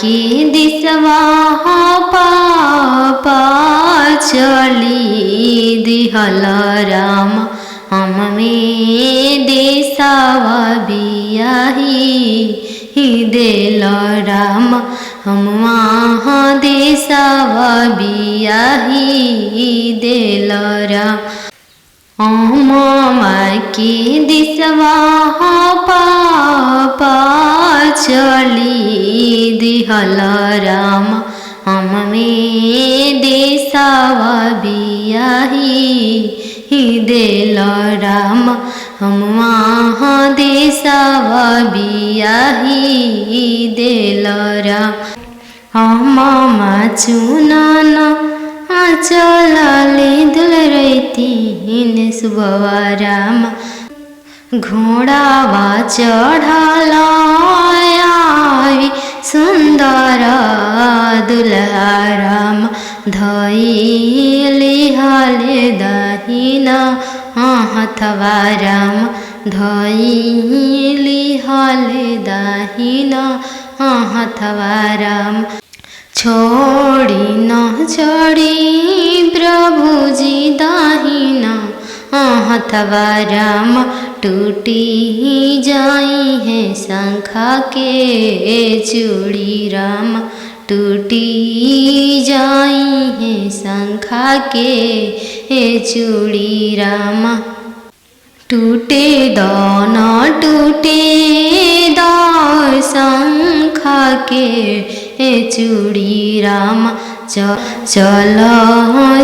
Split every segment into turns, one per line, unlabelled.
के दिसवा पापा चली दिहल राम हम में देसावा बियाही देल राम हम वहाँ देसावा बियाही देल राम के दिसवा पापा चली दिहल राम हम में देसावा बियाही देल राम हम वहाँ देसावा बियाही देल राम हम चुनन चलाले दुल रहीतीन सुबवा राम घोड़ावा चढ़ल सुंदर दुल्हा राम धइले हले दहिना हथवा राम धइले हले दहिना हथवा राम छोड़ी न छोड़ी प्रभुजी दाहिना हथवा राम टूटी जाई है शंखा के चूड़ी राम टूटी जाई है शंखा के चूड़ी राम टूटे दान टूटे शंखा के चूड़ी राम चल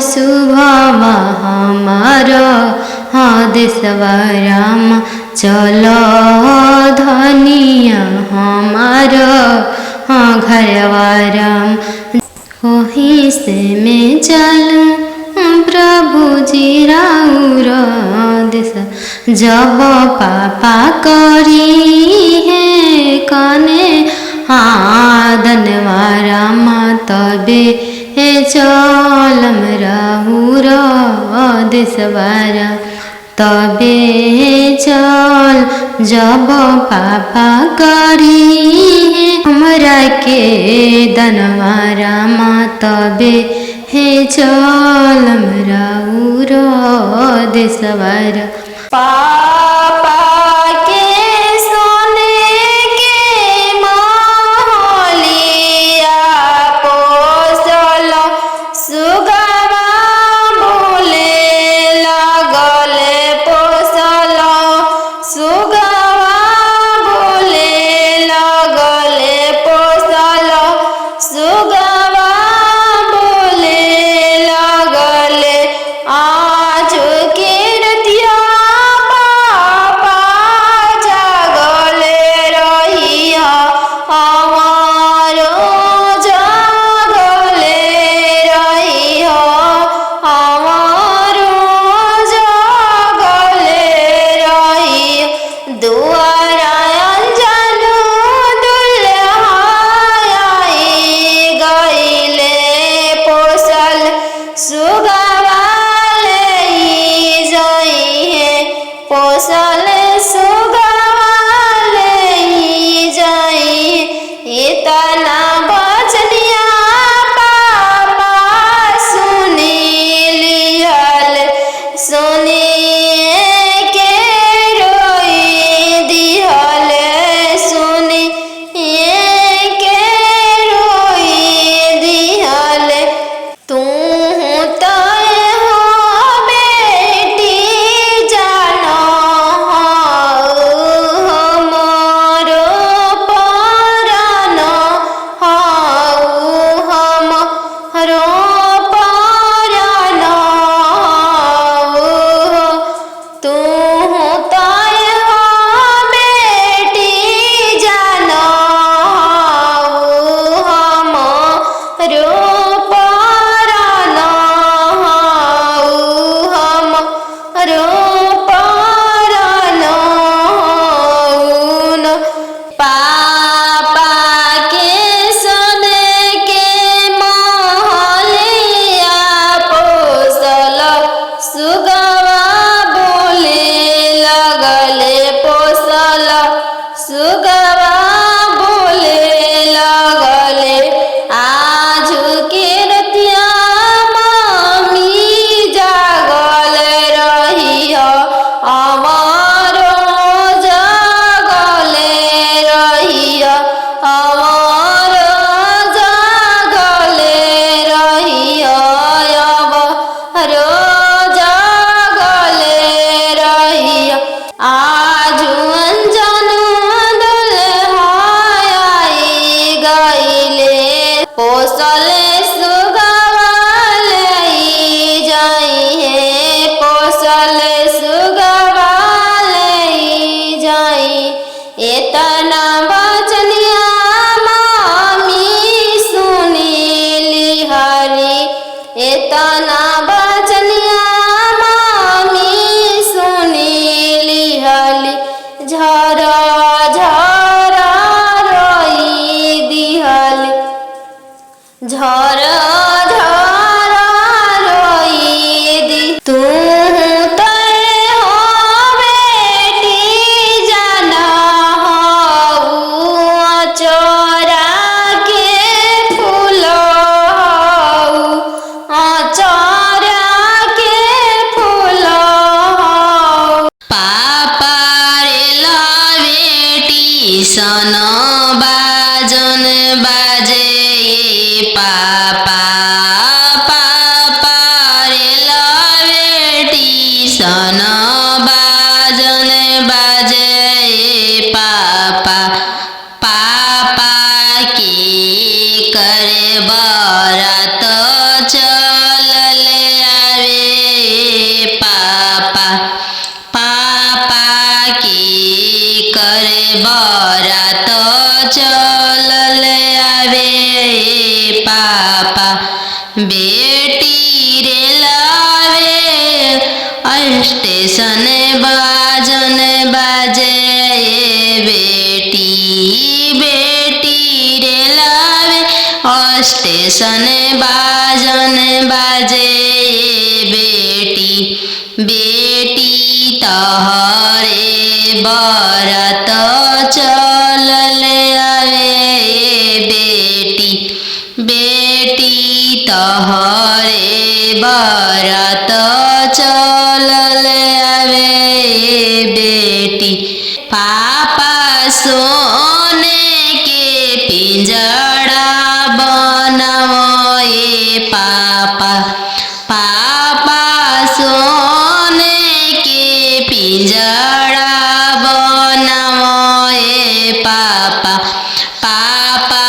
शुभवा हमार देशवा राम चल धनिया हमार घरवा राम वहीं से मैं चलूँ प्रभुजी राउर देश जब पापा करी है कने धनवा राम तबे चलम राउर देशवारा तबे चल जब पापा करी हमरा के दनवा राम तबे चलम राउर देशवारा पापा के सोने के महलिया पोसल सुगवा बोले लगले पोसल सुगवा बोले लगले पोसल सुगवा बोले लगले आज के रतिया पोसले सुगवा ले जाई है, पोसले सुगवा ले जाई। एतना बचनिया मामी सुनीली हरी, एतना बचनिया मामी सुनीली हली। झरा झरा रोई दिहली, झरा झरा रोई दी। तू तय हो बेटी जाना हऊ, चोरा के फूल हऊ, चोरा के फूल हऊ। पापा रे बेटी सन बाजन बाजे पापा, पापा रे बेटी सन बाजन बाजे पापा। पापा की करे बरात चलल आवे पापा, पापा की करे बरात चलल आवे पापा। बेटी रे लावे स्टेशन बाजन बाजे बेटी, बेटी रे लावे स्टेशन बाजन बाजे बेटी। बेटी तहरे बरात चलल आवे बेटी, बेटी तहरे बरात चलल आवे बेटी। पापा सोने के पिंजड़ा बनाओ पापा, पापा सोने के पिंजड़ा बनाओ पापा। पापा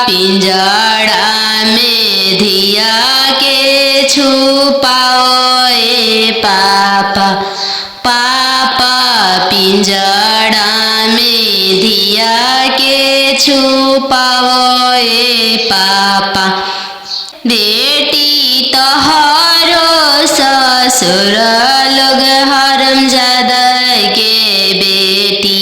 पिंजड़ा में धिया के छुपाओ पापा, पापा पिंजड़ा में धिया के छुपाओ पापा। बेटी तोहरो ससुर लोग हरमजादा के बेटी,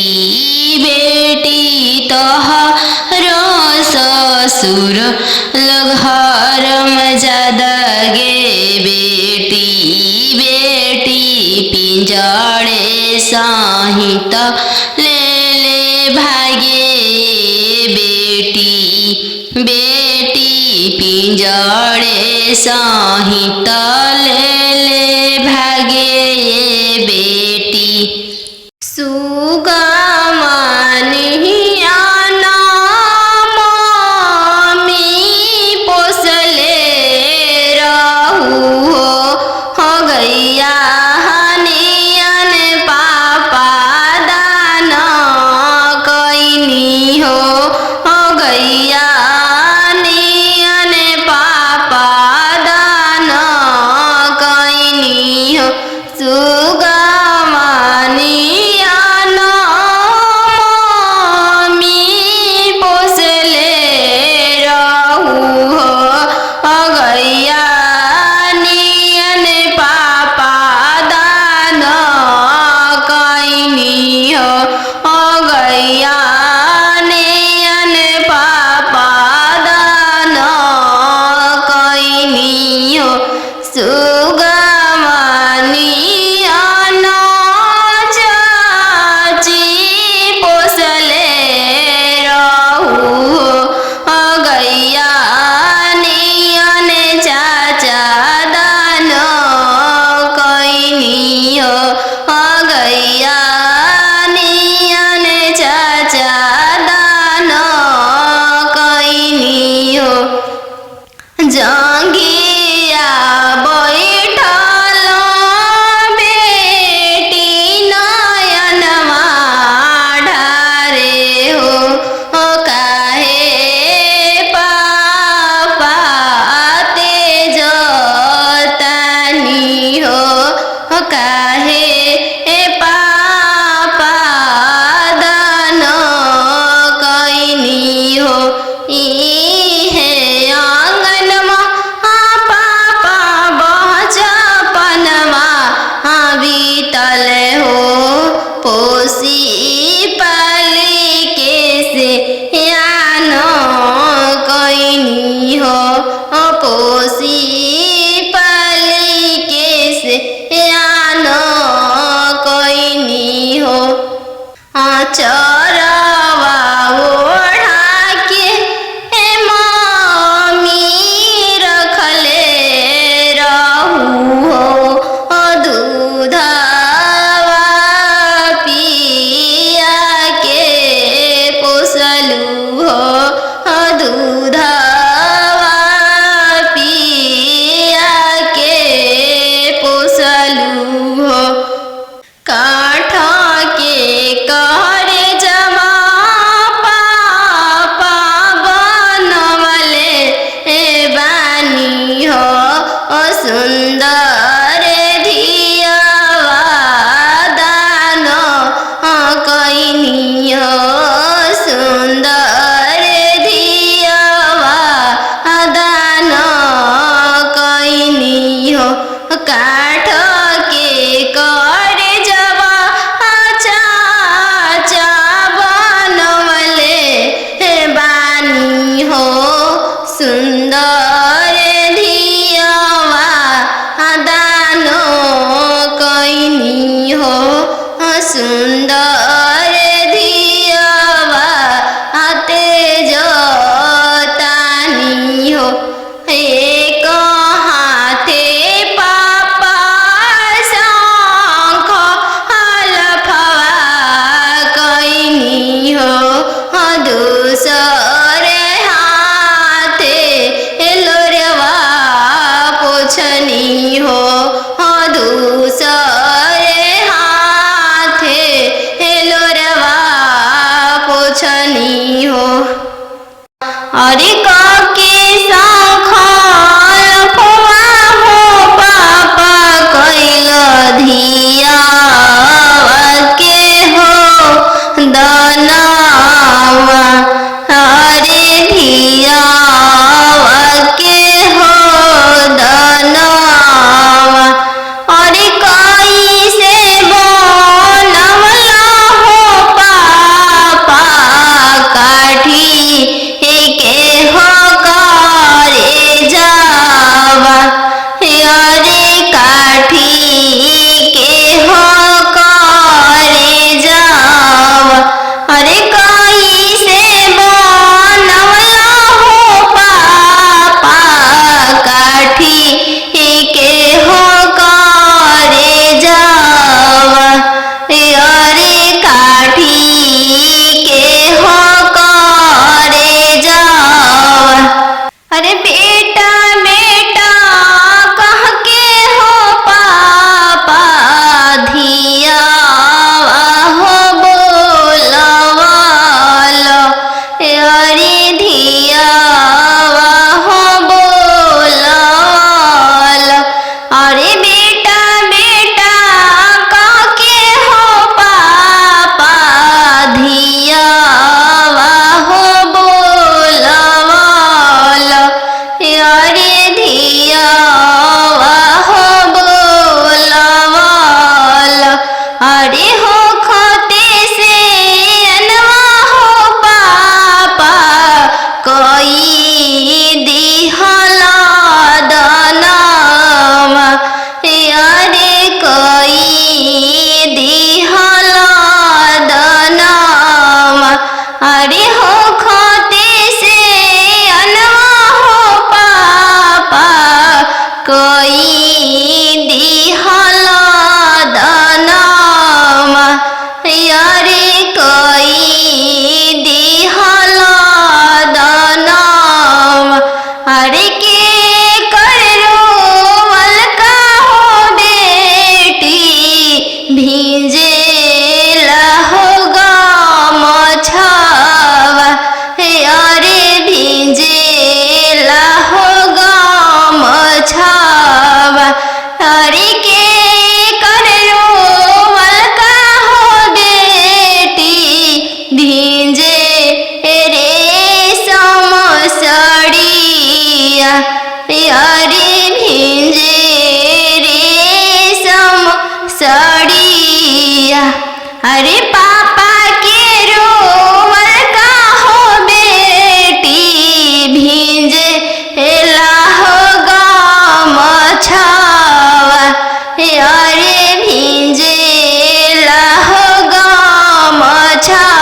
बेटी तोहरो ससुर लोग हरमजादा गे बेटी। बेटी पिंजड़े सहित ले ले भागे बेटी, बेटी पिंजड़े सहित ले ले भागे बेटी। सुगा मानिया मामी पोसले रहू हो गैया हनियन पापा दान कैनी हो गैया हनियन पापा दान कैनी हो। सुगा चरवा ओढ़ा के मम्मी रखले रहू हो दूधवा पिया के पोसलू हो दूधवा पिया के पोसलू हो काठ के करे जमा पापा बनवले बानी हो सुंदर धियावा दान कैनी हो सुंदर धियावा दान कैनी हो काठ के करे जवा चाचा बनवले बानी हो सुंदर धियावा दान कैनी हो सुंदर धियावा तेज तानी हो एक हाथे पापा शंख हलफवा कैनी हो दूसरे हाथे लोरवा पोछनी हो दूसरे हाथे लोरवा पोछनी हो अरे के शंख हलफवा हो पापा कैल धियावा के हो दनावा अरे धियावा के हो दनावा अरे कैसे बनवला हो पापा काठी के हो करे जावा अरे काठी के हो करे जावा अरे कैसे बनवला हो पापा काठी के हो करे जावा अरे काठी के हो करे जावा अरे बेटा बेटा कह के हो पापा धियावा हो बोलवाल अरे धियावा हो बोलवाल अरे बेटा बेटा कह के हो पापा धियावा हो बोलवाल अरे धियावा हो बोलवाल अरे हो खते से अनवा हो पापा कोई दिहला दनावा अरे कोई दिहला दनावा अरे हो खते से अनवा हो पापा कोई दिहला दनावा अरे कोई दिहला दनावा अरे के करो वलका हो बेटी भीजे हो गमछवा अरे भीजे हो गमछवा अरे के करो वलका हो बेटी भीजे रेशम साड़िया अरे भीजे रेशम साड़िया अरे पापा के रोवल का हो बेटी भीजे हो गमछवा अरे भीजे हो गमछवा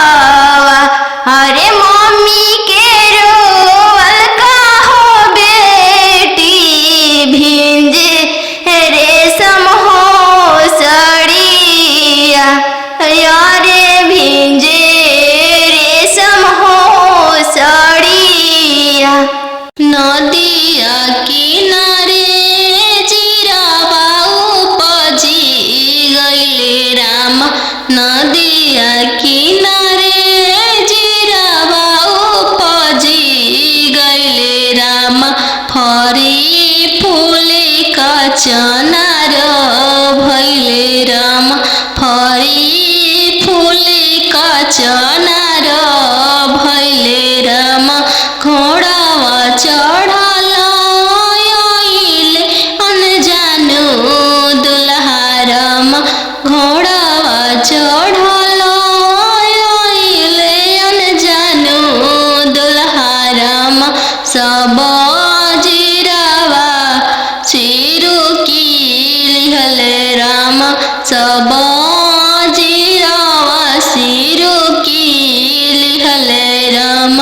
राम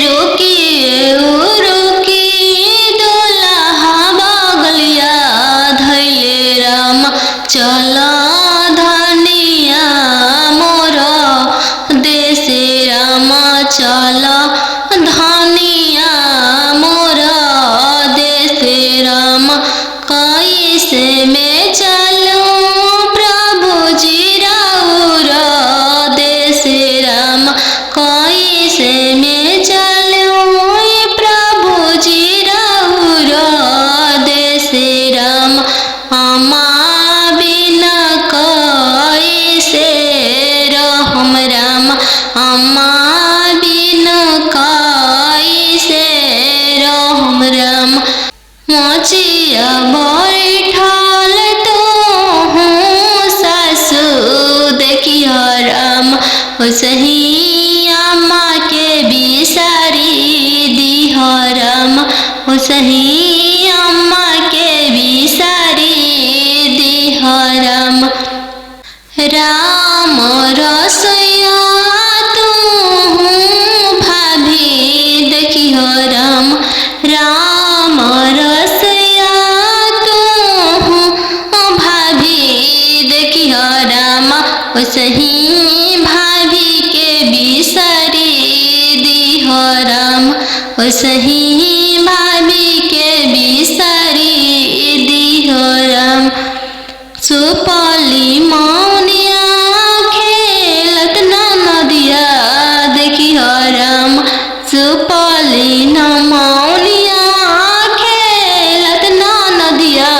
रोकिए रोकी दुल्हा बगलिया धैले राम चला धनिया मोर देशे राम चला धनिया मोर देशे राम कैसे में चलूं प्रभु जी राउर देशे राम कैसे में चलूं प्रभु जी राउर देशे राम अम्मा बिना कैसे रहम राम अम्मा बिना कैसे रहम राम मोचिया बैठल तो हूँ सासु देखियो राम सही अम्मा के बिसारी दिह राम सही अम्मा के बिसारी दिह राम राम रसोइया तू भाभी देखियो राम राम रसोइया तू भाभी देखियो राम सही भाभी के बिसारी दिह राम सही भाभी के बिसारी दिह राम सुपली मौनिया खेलत नदिया देखियो राम सुपली मौनिया खेलत नदिया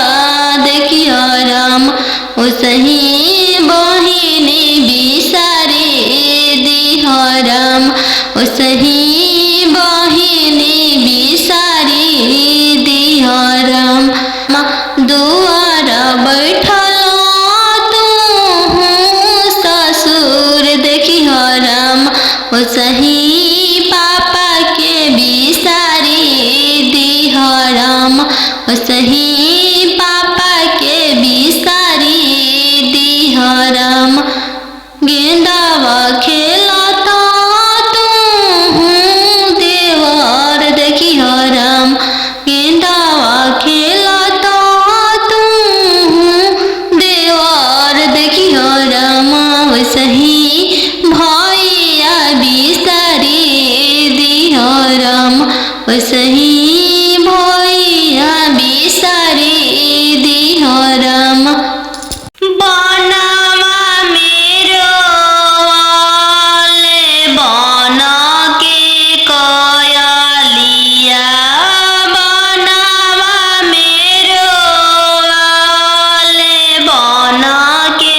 देखियो राम सही बहिनी बिसारी दिह राम सही बहिनी बिसारी दिह राम दुआर बैठल तू ससुर देखिह राम सही पापा के बिसारी दिह राम सही पापा के बिसारी दिह राम गेंदावा खेलता तू देवर देखिह राम गेंदावा खेलता तू देवर देखिह राम सही भैया बिसारी दिह राम सही भैया बिसारी दिह राम बनवा मेरो बन के कयलिया बनवा मेरो बन के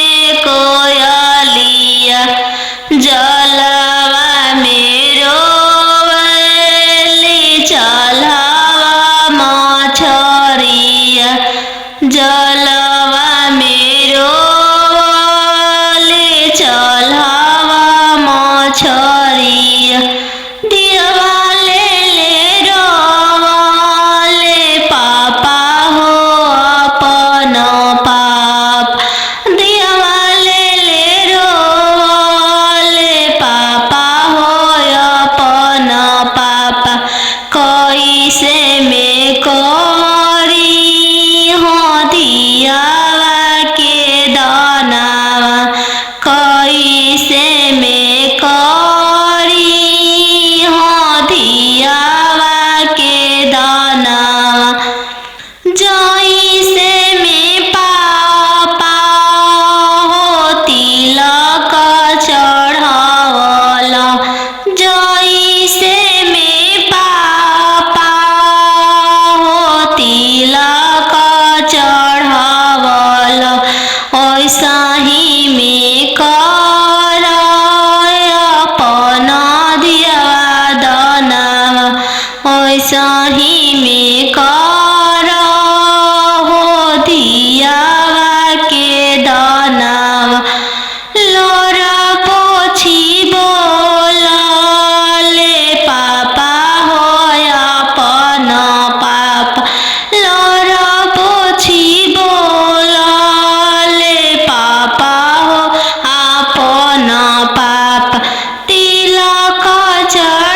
कोयलिया जलवा मेरो चलवा मछरिया जलवा मेरो चलवा मछरिया दिवाले रवाले पापा हो अपन पाप दिवाले रवाले पापा हो अपन पापा कैसे में करी हो दियावा के दानावा कैसे में करी हो दियावा के दानावा जैसे में पापा हो तिलक चढ़ावला जैसे में पापा हो तिलक चढ़ावला ऐसा ही में कर अपन दिया दानावा ऐसा ही में कर हो दियावा के दानावा लोरा पोछी बोलले पापा हो अपन पाप लोरा पोछी बोलले पापा हो अपन पाप तिलक चढ़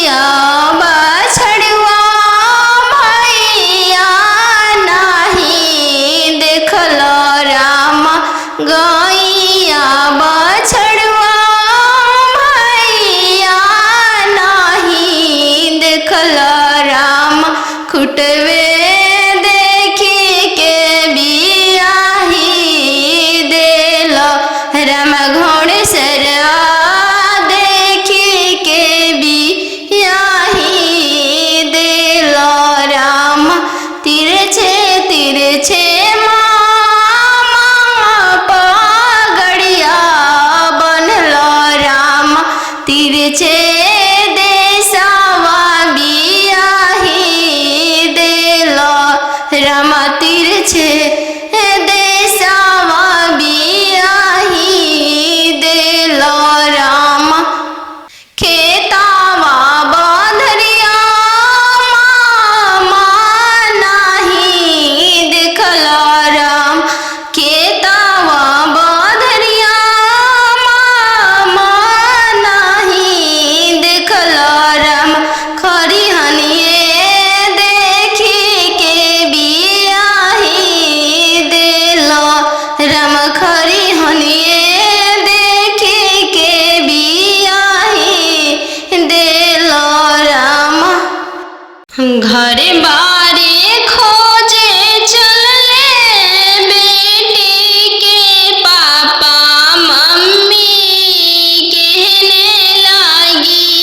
गैया बछड़ुआ भैया नहीं देखल राम गैया बछड़ुआ भैया नहीं देखल राम खुटवे देखी के बियाही देल राम घोड़सरा देखी के बियाही देल राम तिरछे तिरछे पगड़िया बनल राम तिरछे देशवा बियाही देल राम तिरछे देशवा बियाही देल राम खेतावा बंधरिया मामा नहीं देखल राम खेतावा बंधरिया मामा नहीं देखल राम खरिहनिए देखी के बियाही देल राम खरिहनिए देखी के बियाही देल राम घर बारे खोजे चलले बेटी के पापा मम्मी कहने लगी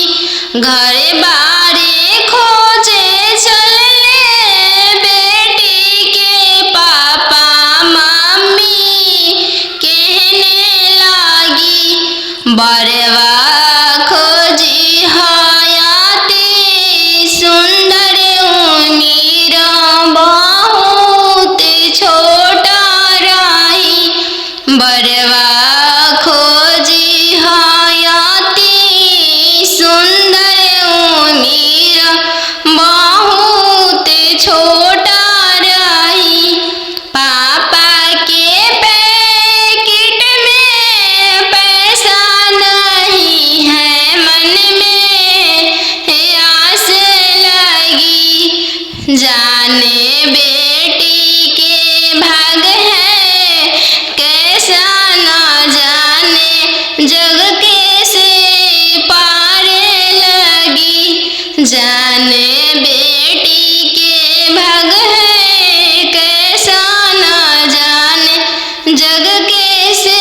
घर बारे खोजे चलले बेटी के पापा मम्मी कहने लगी बरवा खोजी हयाती सुंदर उमीर बहुत छोटा रही बरवा खोजी हयाती सुंदर उमीर बहुत छोटा रही पापा के पैकेट में पैसा नहीं है मन में आस लगी जाने बेटी के भाग है कैसा न जाने जग कैसे पार लगी जाने बेटी के भाग है कैसा न जाने जग कैसे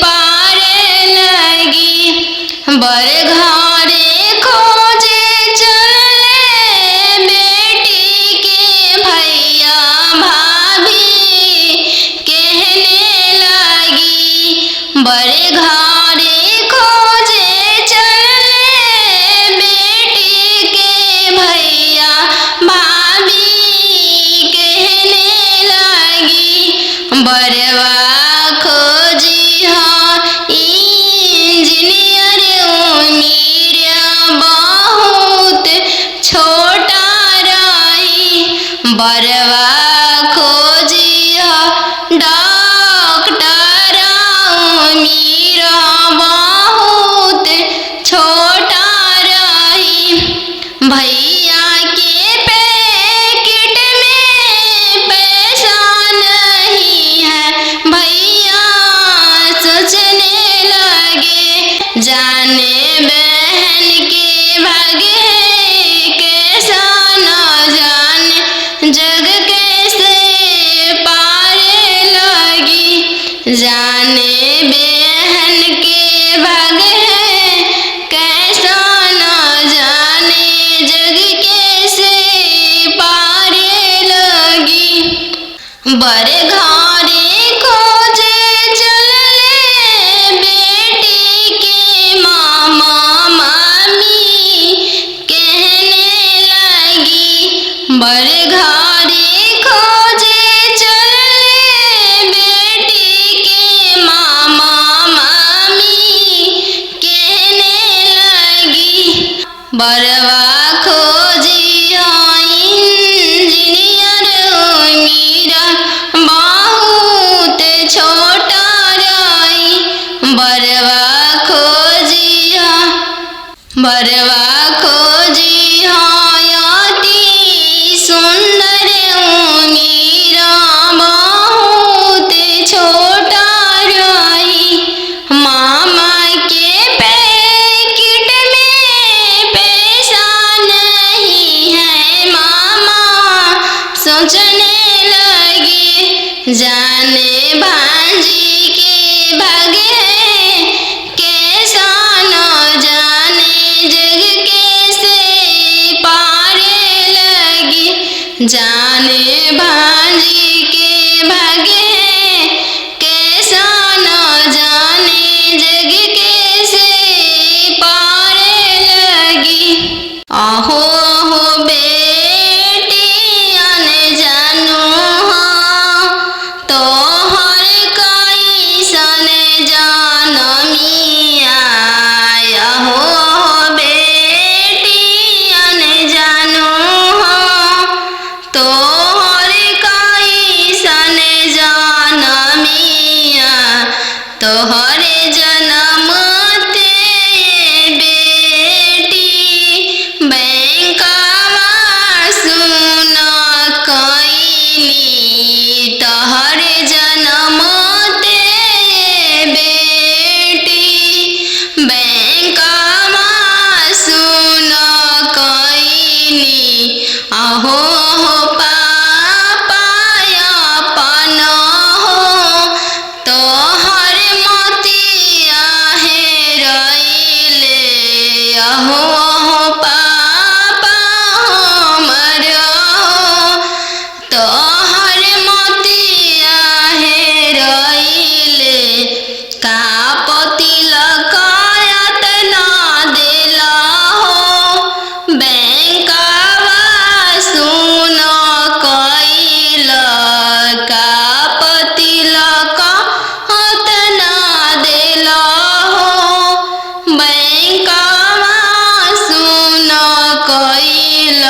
पार लगी बर घरे खोजे चलले बेटी के भैया भाभी कहने लगी बड़े घरे खोजे चलले बेटी के भैया भाभी कहने लगी बरवा खोजी हाँ इंजीनियर उमीर बहुत छोटा रही बरवा खोजी हाँ डॉक्टर उमीर बहुत छोटा रही भैया के पैकेट में पैसा नहीं है भैया सोचने लगे जाने बहन के भागे कैसा न जाने जग कैसे पार लगी जाने बहन के भागे कैसा न जाने जग कैसे पार लगी बड़े घरे खोजे चलले बेटी के मामा मामी कहने लगी बड़े घरे खोजे चलले बेटी के मामा मामी कहने लगी बरवा खोजी इंजीनियर उमीर बहुत छोटा रही बरवा खोजी बरवा खोजी हयती सुंदर उमीरा बहुत छोटा रही। मामा के पैकेट में पैसा नहीं है। मामा सोचने लगे जाने भांजी के भागे कैसा न जाने जग कैसे पारे लगी। जाने भांजी के भागे कैसा न जाने जग कैसे पारे लगी। आहो हो बेटी अन जानू हाँ तो हर कोई सन जानमिया। आहो बेटी अन जानू हाँ तो हर कोई सन जानमिया। तोहरे जन्म ते बेटी बैंकवा सुन कईनी। तोहरे जन्म ते बेटी बैंकवा सुन कईनी। आहो हो पापा अपन हो तोहर मोतिया हेरैले। आहो हो पापा हमर हो तोहर मोतिया हेरैले। का तिलक एतना देला हो बैंकवा सुन कइल। का तिलक एतना देला हो बैंकवा सुन कइल।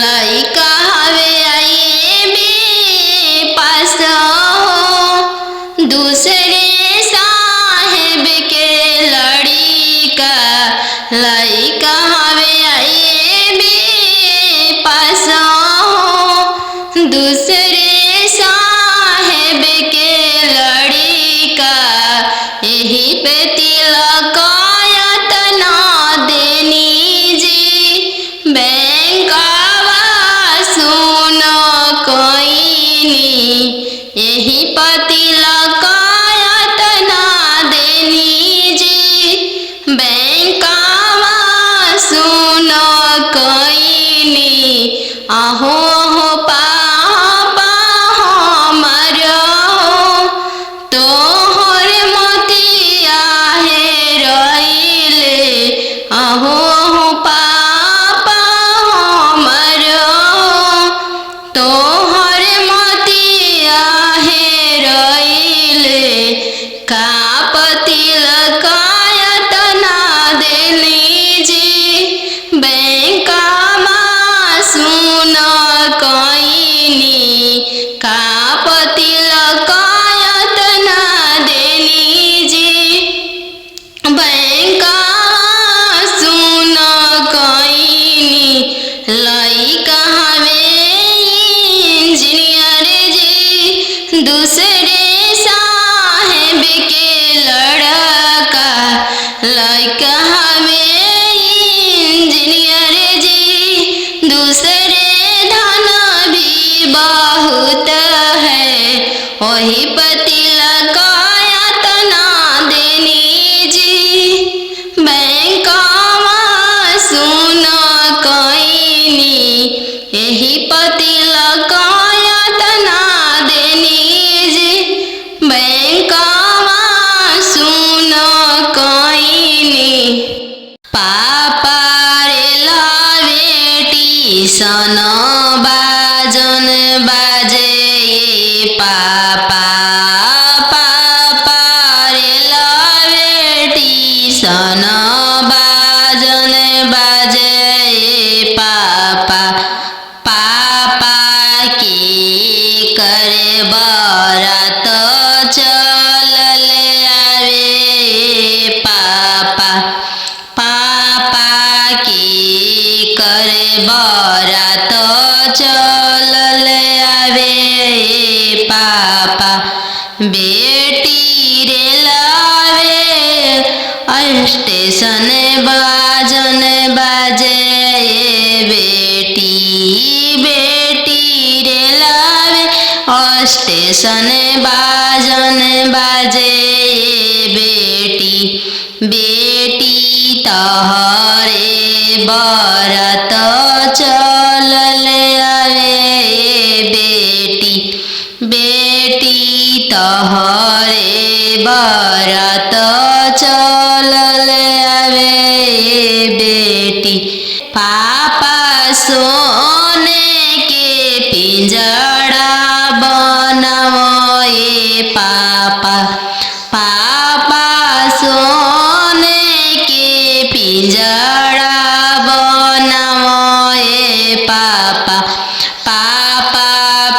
लइका हवे आईबी पास हो दूसरे साहेब के लड़िका। लइका हवे आईबी पास हो दूसरे साहेब के लड़िका। यही पे तिलक एतना देनी जी बैंकवा सुन कईनी। यही पे तिलक एतना देनी जी बैंकवा सुन कईनी। आहो हो पापा हमर हो तोहर मोतिया हेरैले। आहो हो पापा हमर हो तोहर मोतिया हेरैले। का तिलक एतना देली जी बैंकवा सुन कईनी। का तिलक एतना देली जी बैंकवा सुन कईनी। लइका हवे इंजीनियर जी दूसरे साहेब के लड़का। लइका हवे इंजीनियर जी दूसरे धन भी बहुत है। वही तिलक एतना देनी जी बैंकवा सुन कईनी। यही तिलक एतना देनी जी बैंकवा सुन कईनी। पापा रे बेटी सन बाजन बाजे। पापा पापा रे बेटी सन बाजन बाजे। पापा पापा की करे बरात चल आवे। पापा पापा करे बारात चलल आवे पापा बेटी रे लावे स्टेशन बाजन बाजे बेटी बेटी रे लावे स्टेशन बाजन बाजे बेटी बेटी तहरे बारात चलल आवे बेटी बेटी तहरे बारात चलल आवे बेटी पापा सोने के पिंजड़ा बनाओ पापा पापा सोने के पिंजड़ा बनाओ पापा पापा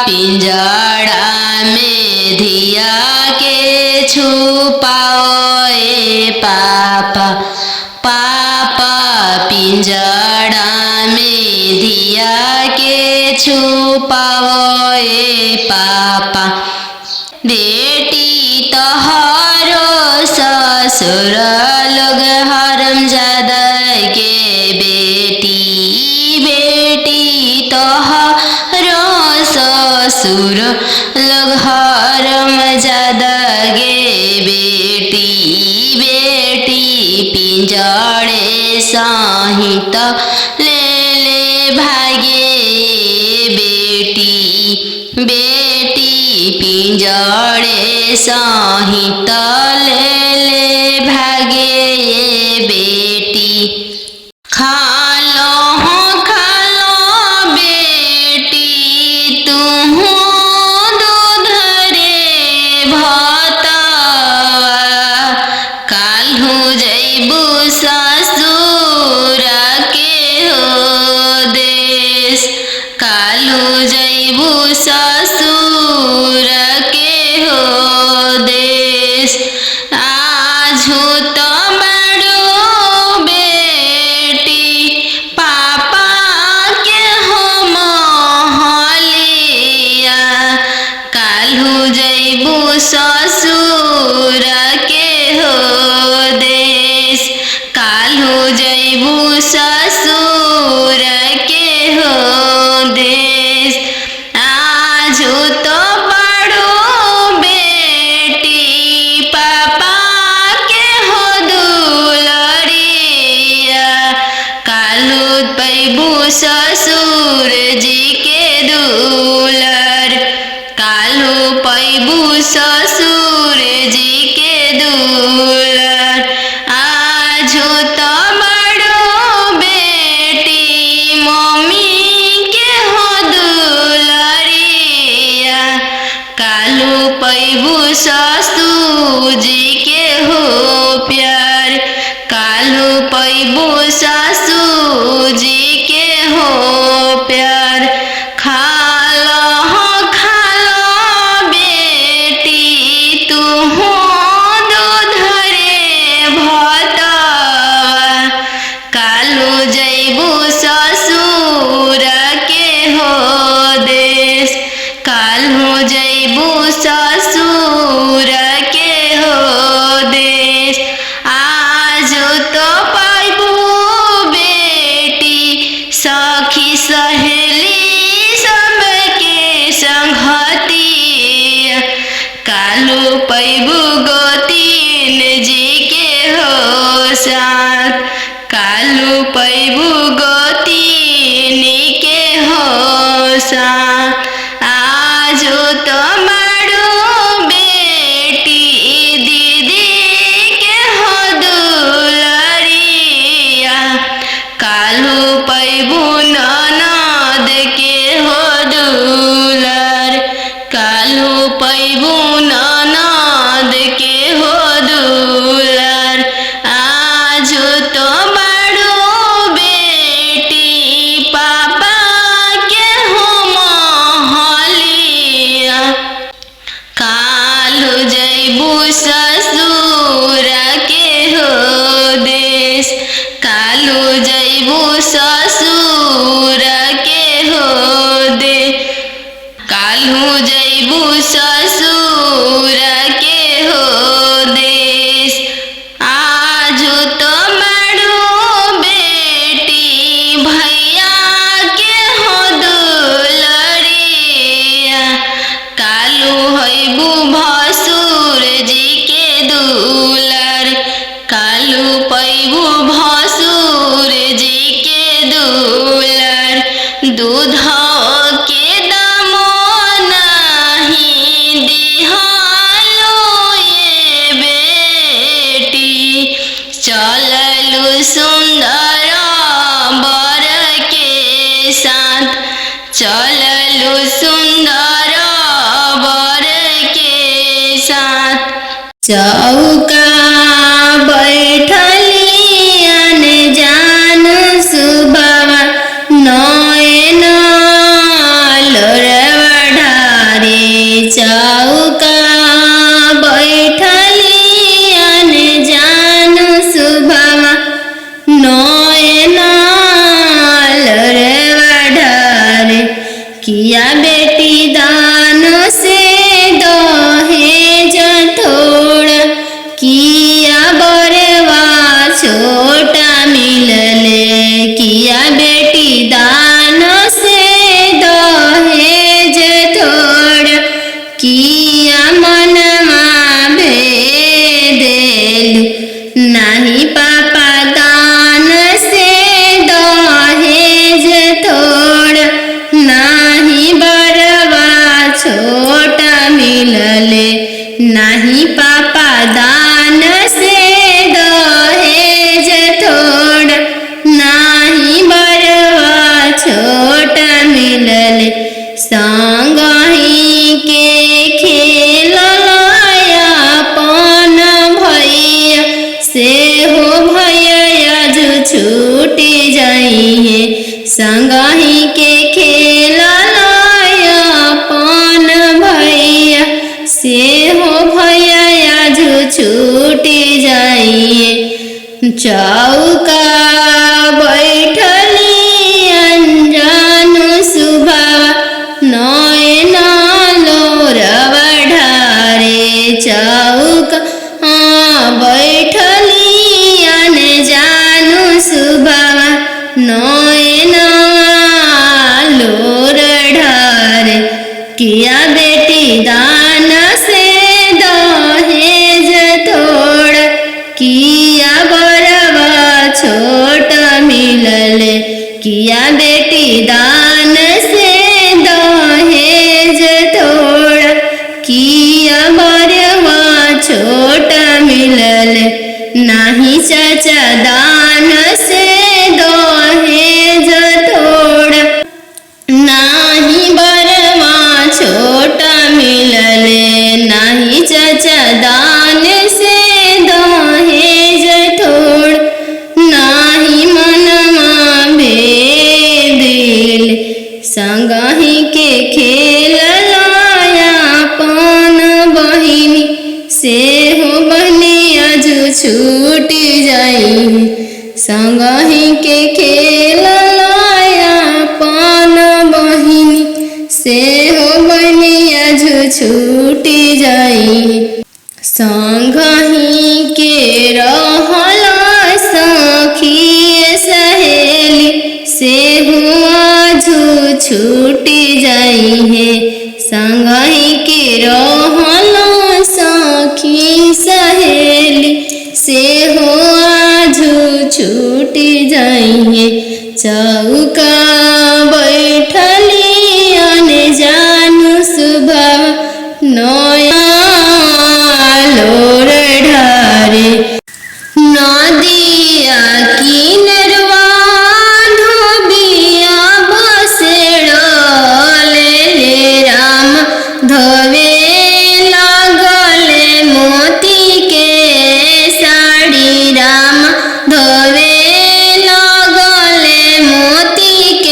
पिंजड़ा में धिया के छुपाओ पापा पापा पिंजड़ा में धिया के छुपाओ पापा बेटी तोहरो ससुर लोग हरमजादा के बेटी बेटी तोहरो ससुर लोग हरमजादा गे बेटी बेटी पिंजड़े सहित ले ले भागे बेटी बेटी पिंजड़े सहित ले ले भागे बेटी खालो बेटी तुम दूध रे भतवा काल्हू जैबू ससुर के हो देश काल्हू जैबू ससुर के हो देश आजू तो बड़ो बेटी पापा के हो महलिया काल्हू जैबू ससुर के हो देश काल्हू जैबू ससुर के हो देश आजू तो बड़ो बेटी पापा के हो दुलरिया काल्हू पैबू ससुर जी के दुलर काल्हू पैबू ससुर जी के दुलर आजू तो बड़ो बेटी मम्मी के हो दुलरिया काल्हू पैबू ससुर जी के हो प्यार काल्हू पैबू ससुर जी के हो प्यार खालो बेटी तू दूध रे भतवा काल्हू जैबू ससुर के हो देश काल्हू जैबू ससुर के हो देश आजू तो पैबू बेटी सखी सहेली सबके संगतिया काल्हू पैबू गोतीन जी के हो साथ काल्हू पैबू गोतीन के हो साथ आजू तो बड़ो बेटी दीदी के हो दुलरिया काल्हू पैबू ननद के हो दुलर काल्हू पैबू ननद के हो दुलर आजू तो बड़ो बेटी पापा के हो महलिया काल्हू जैबू ससुर के हो देश काल्हू जैबू ससुर के हो दे, काल्हू जैबू ससुर के हो देश। आजू तो मड़ू बेटी भैया के हो दुलरिया, कालू हैबू भसुर जी के दुलर, कालू पैबू भसुर जी के दुलर। दूध के दामो नहीं दिहालो ये बेटी, चललू सुंदर बर के साथ, चललू सुंदर बर के साथ। चौका बैठली अनजान सुबवा, नयन लोरवा ढारे। चौका बैठली अनजान सुबवा, नयन लोरवा ढारे। किया बेटी दान से दहेज थोड़ा, किया बरवा छोटा मिलले। किया बेटी दान से दहेज थोड़ा, किया मनमा भेदेलु। नहीं पापा दान से दहेज थोड़ा, नहीं बरवा छोटा मिलले। नहीं पापा दान से दहेज थोड़ा, नहीं बरवा छोटा मिलले। संगही के खेललाया अपन भैया, से हो भैया जो छूटी जाइए। संगही के खेललाया अपन भैया, से हो भैया जो छूटी जाइए। चौका बैठली अनजान सुबवा, नयन लोरवा ढारे। चौका बैठली अनजान सुबवा, नयन लोर ढारे। किया बेटी दान से दहेज थोड़ा, किया बरवा छोटा मिलले। किया बेटी दान से दहेज थोड़ा, किया बरवा छोटा मिलले। नहीं चाचा दान से दहेज थोड़ा, नहीं बरवा छोटा मिलले। नहीं चाचा दान से दहेज थोड़ा, नहीं मनमा भेदिल। संगही के खेललाया अपन बहिनी, से हो बहनिया जो छूटी जाई। संगही के खेललाया अपन बहिनी, से हो बहनिया जो छूटी जाई। संगही के रहला सखी सहेली, से हुआ जो छूटी जाई है। संगही के रहला सखी सहेली, से हुआ जो छूटी जाई है। चौका बैठली अनजान सुबवा, नयन लोर ढारे। नदिया किनरवा धोबिया बसेड़ले राम, धोवे लागले मोती के साड़ी राम, धोवे लागले मोती के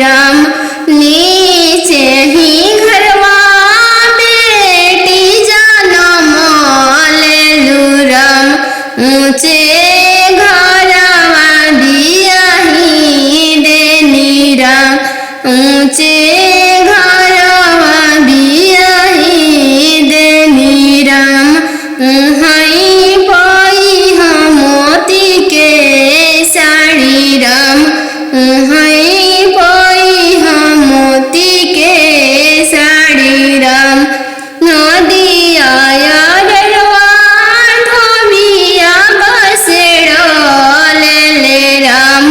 राम नीचे ही घरवा बेटी जनम लेलु राम ऊंचे घरवा बियाही देनी राम ऊंचे घरवा बियाही देनी राम उहाई पाई हम मोती के साड़ी राम उहाई पाई हम मोती के साड़ी राम नदिया डरवा धोबिया बसेड़ ले राम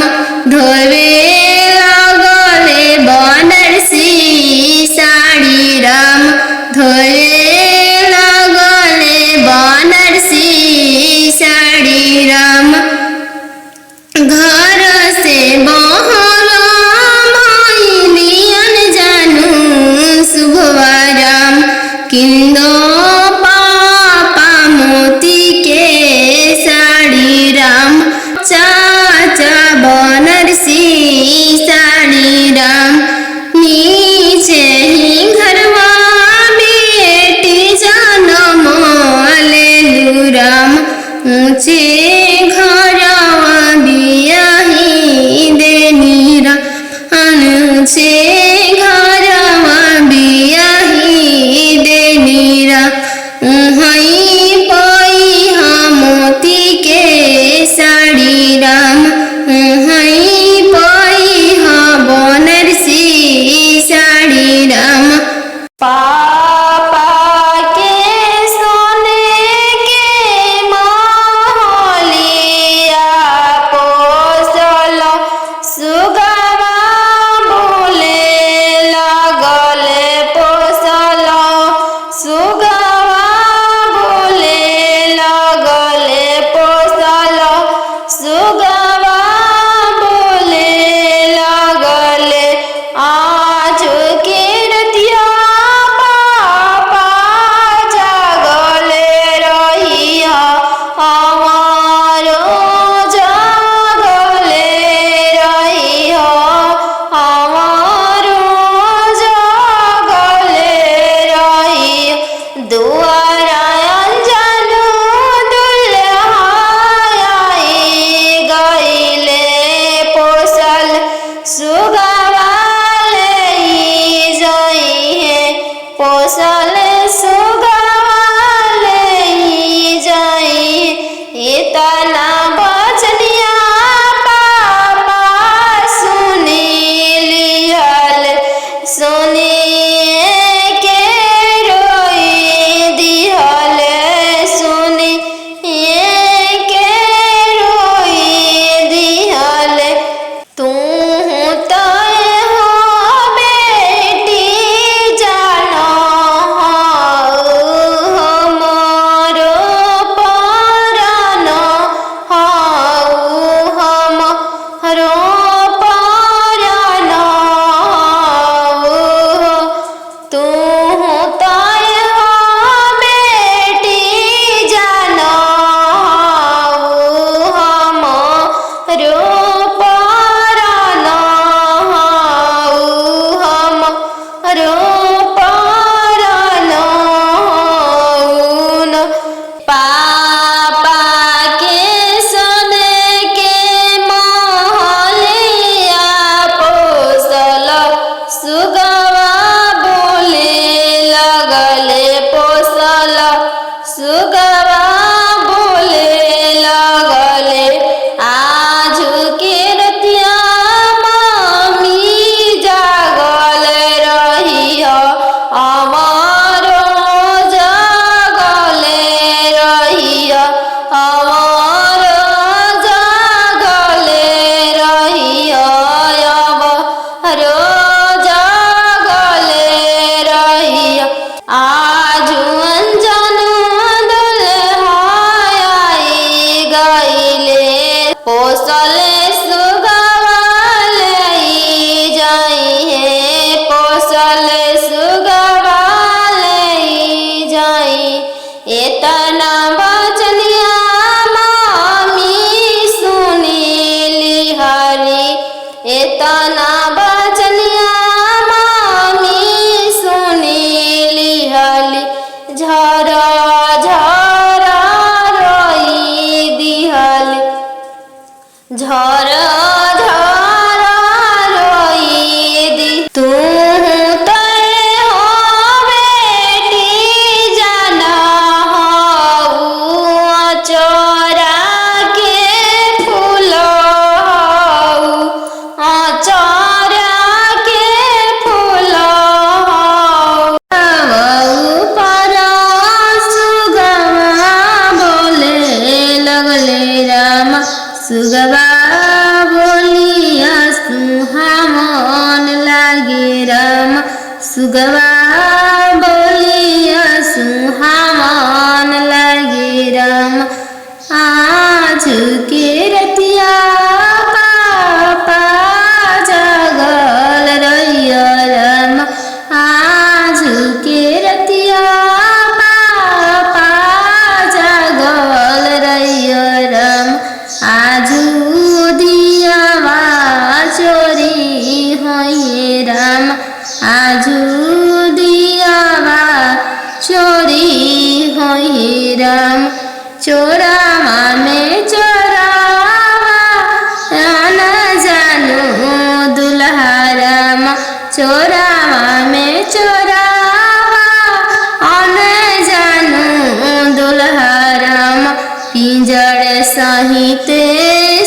धोवे लगले बनारसी साड़ी राम धोवे लगले बनारसी साड़ी राम घर से बहर माइलियन जानू शुभवा राम किंदो पापा मोती के साड़ी राम चाचा बनारसी साड़ी राम नीचे ही घरवा बेटी जनम लेलु राम ऊंचे घरवा बियाही देनी राम ऊंचे घरवा बियाही देनी राम उहाई पाई हम मोती के साड़ी राम उहाई पाई हम बनारसी साड़ी राम पापा के सोने के महलिया पोसल सुगवा बोले लगले पोसल सुगवा बोले लगले पोसल सुगवा बोले लगले आज के रतिया पापा जागले रहिया हमारो जागले रहिया हमारो जागले रहिया दुआरा अंजनु दुल्हाई गईले पोसल सुगवा ले जाइए पोसल सुगवा ले जाइए इतना बचनिया पापा सुनी लिहल सुनिए के रोई दिहल सुनिए के रोई दिहल तू तो हो बेटी जानो सुगवा बोलिया सुहावन लगे राम आज के रतिया पापा जगल रहिया राम आज के रतिया पापा जगल रहिया राम आजू दियावा चोरी होई राम आजू दियावा चोरी होई राम चोरावा में चोरावा न जानू दुल्हा राम चोरावा में चोरावा न जानू दुल्हा राम पिंजड़ सहित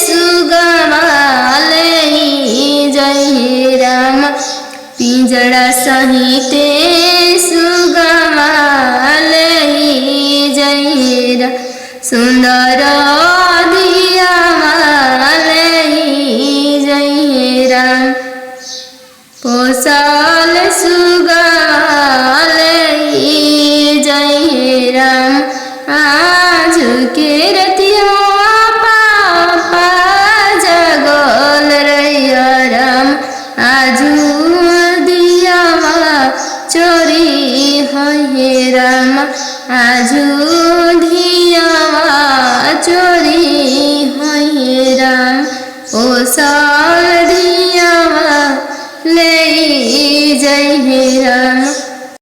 सुगवा ले जय राम पिंजड़ा सहित सुगवा ले जय राम सुंदर दियावा ले जय राम पोसल सुगवा ले जय राम आज के रतिया पापा जगल रहिया राम आजू दियावा चोरी होई राम आजू